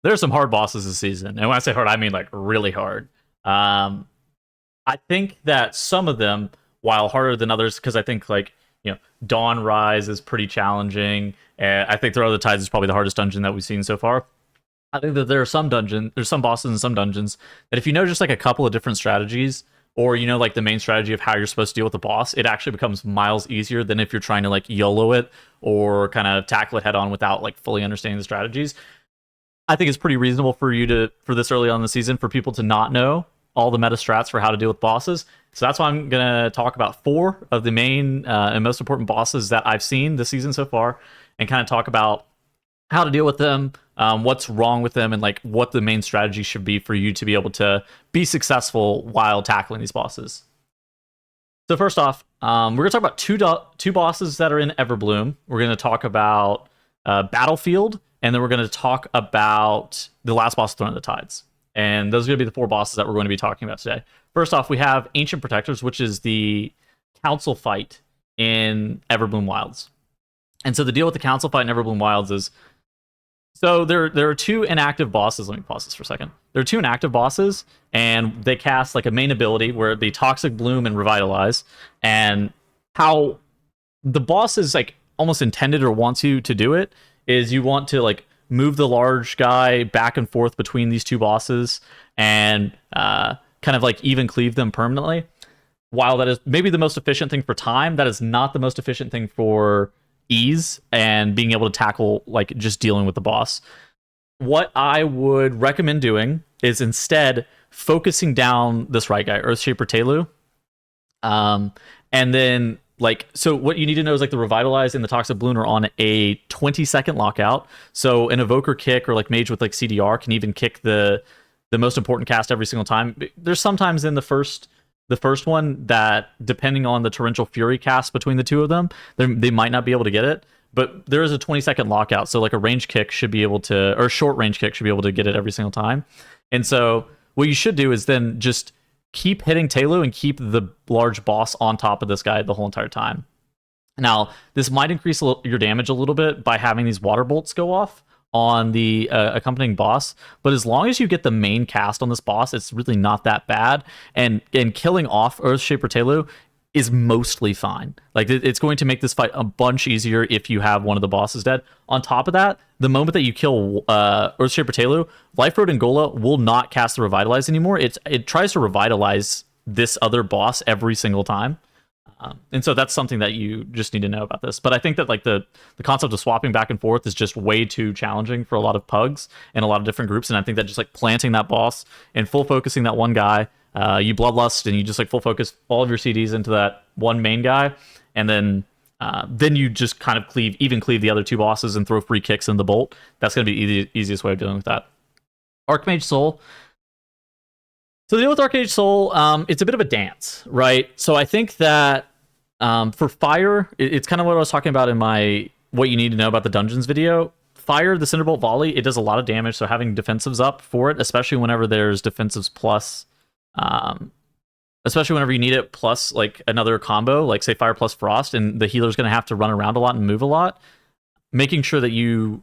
There are some hard bosses this season, and when I say hard, I mean like really hard. Um, I think that some of them, while harder than others, because I think like Dawn Rise is pretty challenging, and I think Throw of the Tides is probably the hardest dungeon that we've seen so far. I think that there's some bosses in some dungeons that if you know just like a couple of different strategies, or like the main strategy of how you're supposed to deal with the boss, it actually becomes miles easier than if you're trying to like YOLO it or kind of tackle it head on without like fully understanding the strategies. I think it's pretty reasonable for this early on in the season for people to not know all the meta strats for how to deal with bosses. So that's why I'm gonna talk about four of the main and most important bosses that I've seen this season so far, and kind of talk about how to deal with them, what's wrong with them, and like what the main strategy should be for you to be able to be successful while tackling these bosses. So first off, we're gonna talk about two bosses that are in Everbloom. We're gonna talk about Battlefield, and then we're going to talk about the last boss, Throne of the Tides. And those are going to be the four bosses that we're going to be talking about today. First off, we have Ancient Protectors, which is the council fight in Everbloom Wilds. And so the deal with the council fight in Everbloom Wilds is, so there are two inactive bosses. Let me pause this for a second. There are two inactive bosses, and they cast like a main ability where it'd be Toxic Bloom and Revitalize. And how the boss is like almost intended or wants you to do it is you want to like move the large guy back and forth between these two bosses and kind of like even cleave them permanently. While that is maybe the most efficient thing for time, that is not the most efficient thing for ease and being able to tackle like just dealing with the boss. What I would recommend doing is instead focusing down this right guy, Earthshaper Telu. And then like, so what you need to know is like the Revitalize and the Toxic Bloom are on a 20-second lockout. So an Evoker kick or like Mage with like CDR can even kick the most important cast every single time. There's sometimes in the first one that, depending on the Torrential Fury cast between the two of them, they might not be able to get it. But there is a 20-second lockout. So like a range kick should be able to, or a short range kick should be able to get it every single time. And so what you should do is then just keep hitting Telu and keep the large boss on top of this guy the whole entire time. Now, this might increase your damage a little bit by having these water bolts go off on the accompanying boss, but as long as you get the main cast on this boss, it's really not that bad. And killing off Earthshaper Telu is mostly fine. Like, it's going to make this fight a bunch easier if you have one of the bosses dead. On top of that, the moment that you kill Earthshaper Telu, Life Road and Gola will not cast the Revitalize anymore. It tries to revitalize this other boss every single time. And so that's something that you just need to know about this. But I think that like the concept of swapping back and forth is just way too challenging for a lot of pugs and a lot of different groups. And I think that just like planting that boss and full focusing that one guy, you bloodlust and you just like full focus all of your CDs into that one main guy, and then you just kind of cleave the other two bosses and throw free kicks in the bolt. That's going to be the easiest way of dealing with that. Archmage Soul. So the deal with Archage Soul, it's a bit of a dance, right? So I think that for fire, it's kind of what I was talking about in my what you need to know about the dungeons video. Fire, the Cinderbolt volley, it does a lot of damage, so having defensives up for it, especially whenever there's defensives plus, especially whenever you need it plus like another combo, like say fire plus frost, and the healer's going to have to run around a lot and move a lot, making sure that you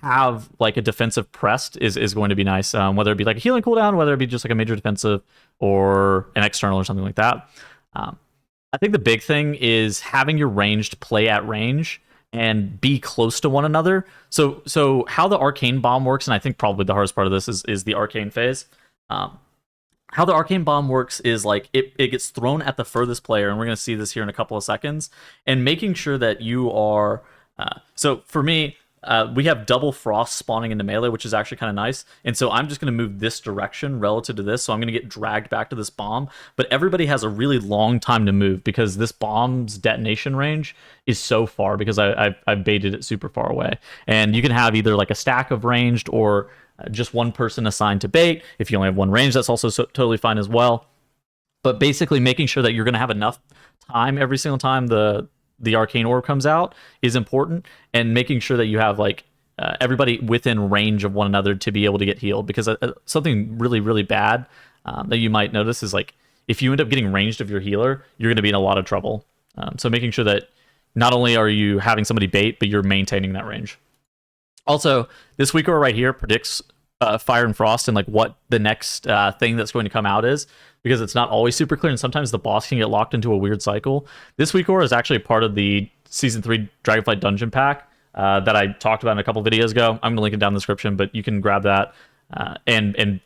have like a defensive pressed is going to be nice, whether it be like a healing cooldown, whether it be just like a major defensive or an external or something like that. I think the big thing is having your ranged play at range and be close to one another. So how the arcane bomb works, and I think probably the hardest part of this is the arcane phase. How the arcane bomb works is like it gets thrown at the furthest player, and we're going to see this here in a couple of seconds, and making sure that you are so for me, we have double frost spawning into melee, which is actually kind of nice. And so I'm just going to move this direction relative to this. So I'm going to get dragged back to this bomb. But everybody has a really long time to move because this bomb's detonation range is so far because I've baited it super far away. And you can have either like a stack of ranged or just one person assigned to bait. If you only have one range, that's also totally fine as well. But basically making sure that you're going to have enough time every single time the arcane orb comes out is important, and making sure that you have like everybody within range of one another to be able to get healed, because something really, really bad that you might notice is like if you end up getting ranged of your healer, you're going to be in a lot of trouble. So making sure that not only are you having somebody bait, but you're maintaining that range. Also, this week right here predicts Fire and Frost and like what the next thing that's going to come out is, because it's not always super clear and sometimes the boss can get locked into a weird cycle. This week is actually part of the Season 3 Dragonflight Dungeon Pack that I talked about in a couple videos ago. I'm going to link it down in the description, but you can grab that and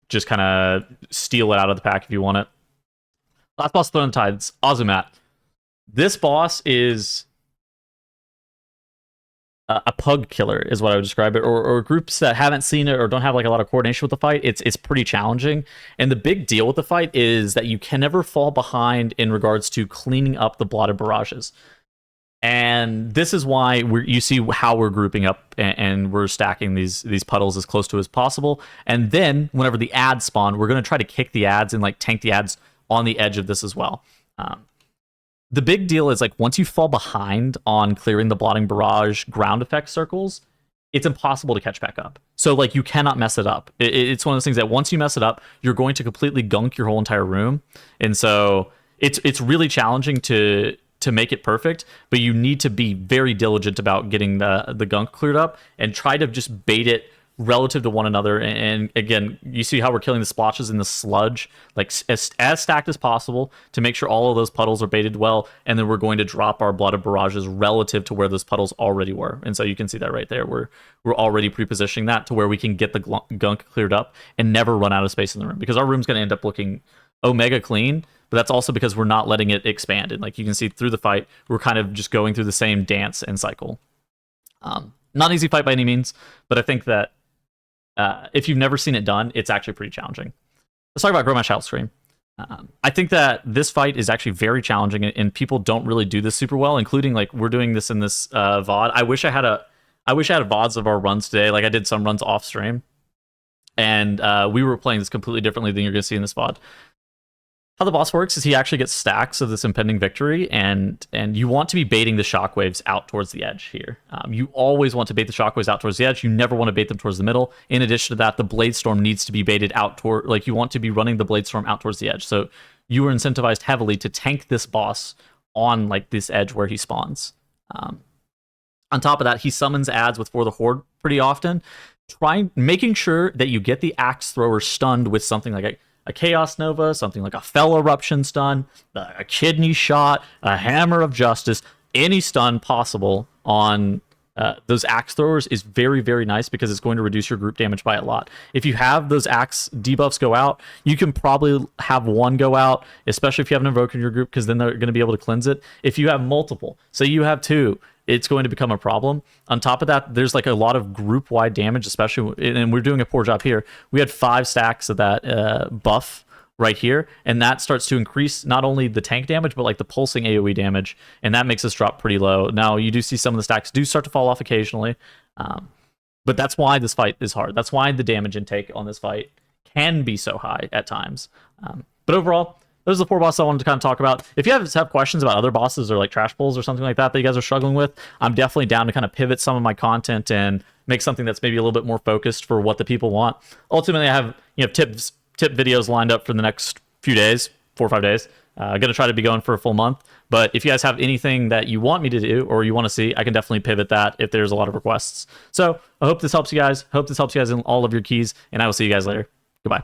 just kind of steal it out of the pack if you want it. Last boss, Throne of Tides, Azumat. This boss is a pug killer, is what I would describe it, or groups that haven't seen it or don't have like a lot of coordination with the fight. It's pretty challenging, and the big deal with the fight is that you can never fall behind in regards to cleaning up the blotted barrages. And this is why you see how we're grouping up and we're stacking these puddles as close to as possible. And then whenever the ads spawn, we're going to try to kick the ads and like tank the ads on the edge of this as well. The big deal is like once you fall behind on clearing the blotting barrage ground effect circles, it's impossible to catch back up. So like you cannot mess it up. It's one of those things that once you mess it up, you're going to completely gunk your whole entire room. And so it's really challenging to make it perfect, but you need to be very diligent about getting the gunk cleared up and try to just bait it relative to one another. And again, you see how we're killing the splotches in the sludge, like as stacked as possible to make sure all of those puddles are baited well, and then we're going to drop our blotted barrages relative to where those puddles already were. And so you can see that right there. We're already pre-positioning that to where we can get the gunk cleared up and never run out of space in the room, because our room's going to end up looking omega clean, but that's also because we're not letting it expand. And like you can see through the fight, we're kind of just going through the same dance and cycle. Not an easy fight by any means, but I think that if you've never seen it done, it's actually pretty challenging. Let's talk about Growsh Scream. I think that this fight is actually very challenging, and people don't really do this super well, including like we're doing this in this VOD. I wish I had VODs of our runs today. Like I did some runs off stream, and we were playing this completely differently than you're going to see in this VOD. How the boss works is he actually gets stacks of this impending victory, and you want to be baiting the shockwaves out towards the edge here. You always want to bait the shockwaves out towards the edge. You never want to bait them towards the middle. In addition to that, the blade storm needs to be baited out toward, like you want to be running the blade storm out towards the edge. So you are incentivized heavily to tank this boss on like this edge where he spawns. On top of that, he summons ads with For the Horde pretty often. Making sure that you get the axe thrower stunned with something like a Chaos Nova, something like a Fell Eruption stun, a Kidney Shot, a Hammer of Justice, any stun possible on those axe throwers is very, very nice, because it's going to reduce your group damage by a lot. If you have those axe debuffs go out, you can probably have one go out, especially if you have an Invoker in your group, because then they're going to be able to cleanse it. If you have multiple, say you have two, it's going to become a problem. On top of that, there's like a lot of group-wide damage, especially, and we're doing a poor job here. We had 5 stacks of that buff right here, and that starts to increase not only the tank damage, but like the pulsing AoE damage, and that makes us drop pretty low. Now, you do see some of the stacks do start to fall off occasionally, but that's why this fight is hard. That's why the damage intake on this fight can be so high at times. But overall, those are the 4 bosses I wanted to kind of talk about. If you have questions about other bosses or like trash pulls or something like that you guys are struggling with, I'm definitely down to kind of pivot some of my content and make something that's maybe a little bit more focused for what the people want. Ultimately, I have tip videos lined up for the next few days, 4 or 5 days. I'm going to try to be going for a full month. But if you guys have anything that you want me to do or you want to see, I can definitely pivot that if there's a lot of requests. So I hope this helps you guys. Hope this helps you guys in all of your keys, and I will see you guys later. Goodbye.